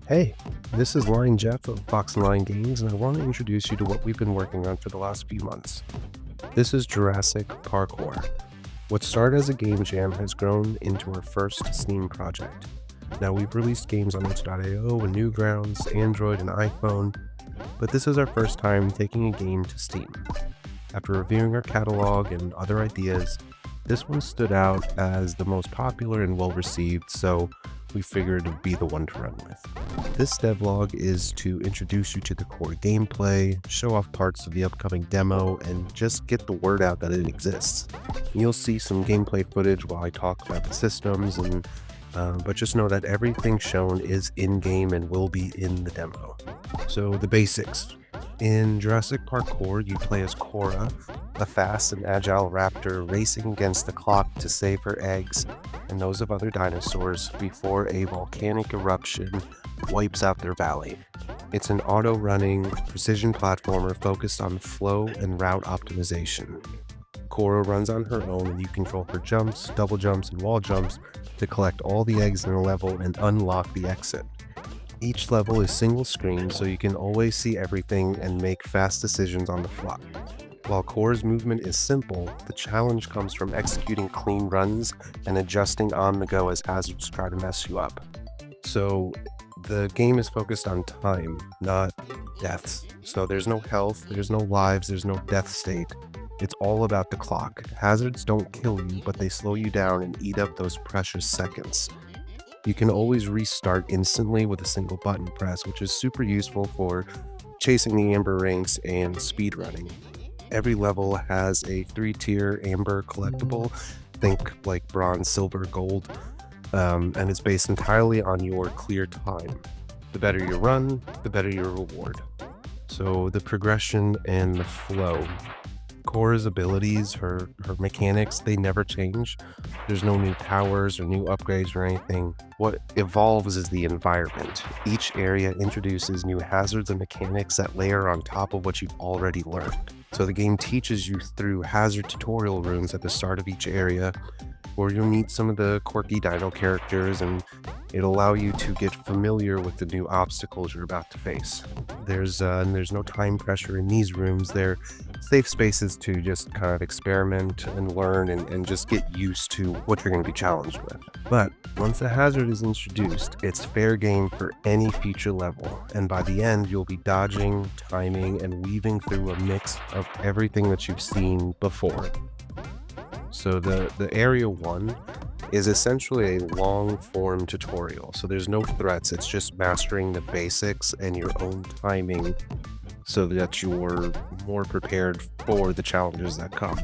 Hey, this is Line Jeff of Fox and Line Games, and I want to introduce you to what we've been working on for the last few months. This is Jurassic Parkour. What started as a game jam has grown into our first Steam project. Now, we've released games on itch.io and Newgrounds, Android, and iPhone, but this is our first time taking a game to Steam. After reviewing our catalog and other ideas, this one stood out as the most popular and well-received, so we figured it would be the one to run with. This devlog is to introduce you to the core gameplay, show off parts of the upcoming demo, and just get the word out that it exists. You'll see some gameplay footage while I talk about the systems, but just know that everything shown is in-game and will be in the demo. So the basics. In Jurassic Parkour, you play as Kora, a fast and agile raptor racing against the clock to save her eggs and those of other dinosaurs before a volcanic eruption wipes out their valley. It's an auto-running, precision platformer focused on flow and route optimization. Kora runs on her own and you control her jumps, double jumps, and wall jumps to collect all the eggs in a level and unlock the exit. Each level is single screen, so you can always see everything and make fast decisions on the fly. While Kora's movement is simple, the challenge comes from executing clean runs and adjusting on the go as hazards try to mess you up. So the game is focused on time, not deaths. So there's no health, there's no lives, there's no death state. It's all about the clock. Hazards don't kill you, but they slow you down and eat up those precious seconds. You can always restart instantly with a single button press, which is super useful for chasing the amber ranks and speedrunning. Every level has a 3-tier amber collectible, think like bronze, silver, gold, and it's based entirely on your clear time. The better you run, the better your reward. So the progression and the flow. Kora's abilities, her mechanics, they never change. There's no new powers or new upgrades or anything. What evolves is the environment. Each area introduces new hazards and mechanics that layer on top of what you've already learned. So the game teaches you through hazard tutorial rooms at the start of each area, where you'll meet some of the quirky dino characters, and it'll allow you to get familiar with the new obstacles you're about to face. There's no time pressure in these rooms. They're safe spaces to just kind of experiment and learn and just get used to what you're going to be challenged with. But once a hazard is introduced, it's fair game for any future level, and by the end you'll be dodging, timing, and weaving through a mix of everything that you've seen before. So the Area 1 is essentially a long-form tutorial, so there's no threats, it's just mastering the basics and your own timing so that you're more prepared for the challenges that come.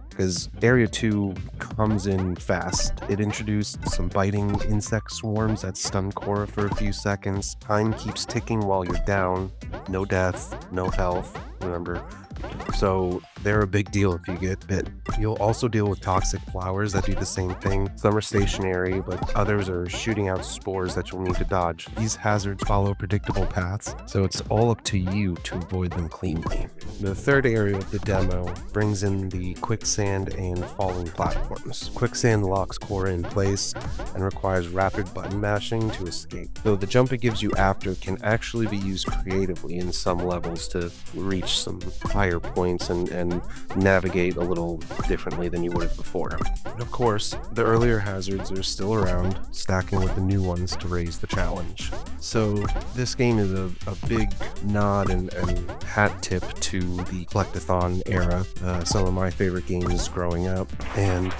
Because Area 2 comes in fast. It introduced some biting insect swarms that stun Kora for a few seconds. Time keeps ticking while you're down. No death, no health, remember. So they're a big deal if you get bit. You'll also deal with toxic flowers that do the same thing. Some are stationary, but others are shooting out spores that you'll need to dodge. These hazards follow predictable paths, so it's all up to you to avoid them cleanly. The third area of the demo brings in the quicksand and falling platforms. Quicksand locks Kora in place and requires rapid button mashing to escape, though the jump it gives you after can actually be used creatively in some levels to reach some higher points and navigate a little differently than you would have before. And of course, the earlier hazards are still around, stacking with the new ones to raise the challenge. So this game is a big nod and hat tip to the collectathon era, some of my favorite games growing up. And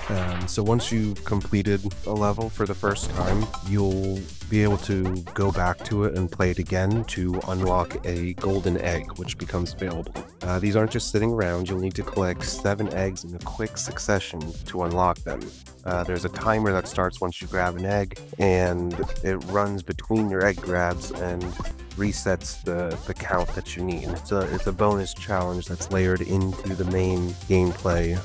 so once you've completed a level for the first time, you'll be able to go back to it and play it again to unlock a golden egg, which becomes available. These aren't just sitting around. You'll need to collect 7 eggs in a quick succession to unlock them. There's a timer that starts once you grab an egg, and it runs between your egg grabs and resets the count that you need. It's a bonus challenge that's layered into the main gameplay,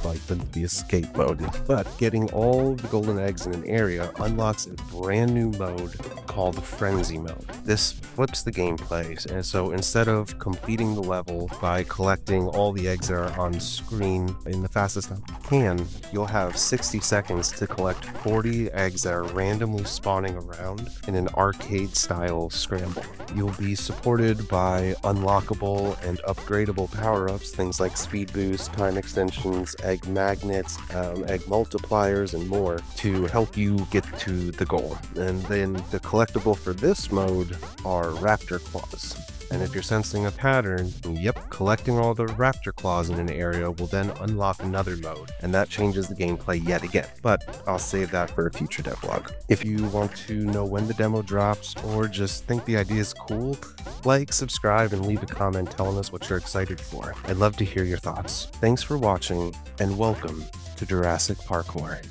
like the escape mode. But getting all the golden eggs in an area unlocks a brand new mode called Frenzy Mode. This flips the gameplay, and so instead of completing the level by collecting all the eggs that are on screen in the fastest time you can, you'll have 60 seconds to collect 40 eggs that are randomly spawning around in an arcade-style scramble. You'll be supported by unlockable and upgradable power-ups, things like speed boost, time extensions, egg magnets, egg multipliers, and more to help you get to the goal. And then the collectible for this mode are raptor claws. And if you're sensing a pattern, yep, collecting all the raptor claws in an area will then unlock another mode, and that changes the gameplay yet again. But I'll save that for a future devlog. If you want to know when the demo drops, or just think the idea is cool, like, subscribe, and leave a comment telling us what you're excited for. I'd love to hear your thoughts. Thanks for watching, and welcome to Jurassic Parkour.